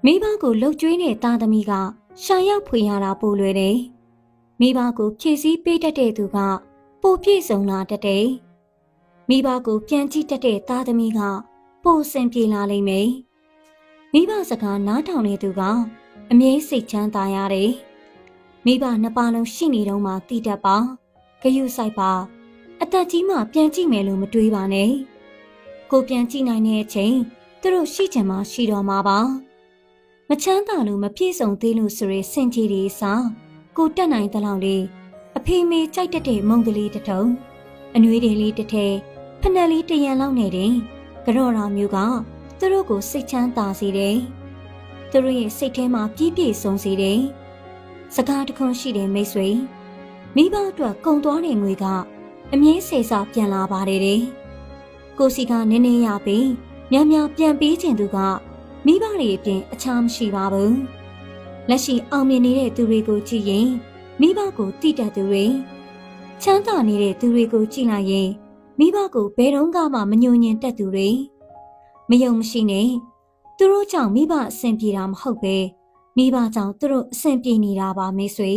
မိဘကိုလှုပ်ကြွေးတဲ့သားသမီးကရှာရောက်ဖွေရတာပိုလွယ်တယ်။မိဘကိုဖြည့်ဆည်းပေးတတ်တဲ့သူကပိုပြည့်စုံလာတတ်တယ်။မိဘကိုပြန်ကြည့်တတ်တဲ့သားသမီးကပိုစင်ပြေလာလိမ့်မယ်။မိဘစကားနားထောင်တဲ့သူကအမြဲစိတ်ချမ်းသာရတယ်။မိဘနှစ်ပါးလုံးရှိနေတော့မှတည်တတ်ပါ။ဂရုစိုက်ပါ။အသက်ကြီးမှပြန်ကြည့်မယ်လို့မတွေးပါနဲ့။ကိုပြန်ကြည့်နိုင်တဲ့အချိန်သူတို့ရှိချင်မှရှိတော့မှာပါ။မချမ်းသာလို့မပြည့်စုံသေးလို့ဆိုရယ်စင်ကြီးတွေစားကိုတက်နိုင်တဲ့လောက်လေးအဖေမေကြိုက်တတ်တဲ့မုံကလေးတစ်ထုံအနှွေးတွေလေးတစ်ထည်ဖက်နှက်လေးတစ်ရံလောက်နဲ့တင်ကြော့တော်မျိုးကသူတို့ကိုစိတ်ချမ်းသာစေတယ်သူတို့ရဲ့စိတ်ထဲမှာပြည့်ပြည့်စုံစေတယ်စကားတခွန်းရှိတယ်မိတ်ဆွေမိဘအတွက်ကုန်သွားတဲ့ငွေကအမြဲစေစာပြန်လာပါတယ်တဲ့ကိုစီကနည်းနည်းရပြီးများများပြန်ပေးခြင်းသူကမိဘတွေအပြင်အခြားမရှိပါဘူးလက်ရှိအောင်မြင်နေတဲ့သူတွေကိုကြည့်ရင်မိဘကိုတည်တတ်သူတွေချမ်းသာနေတဲ့သူတွေကိုကြည့်လိုက်ရင်မိဘကိုဘယ်တော့မှမညှို့ညင်တတ်သူတွေမယုံမရှိနဲ့သူတို့ကြောင့်မိဘအဆင်ပြေတာမဟုတ်ပဲမိဘကြောင့်သူတို့အဆင်ပြေနေတာပါမိတ်ဆွေ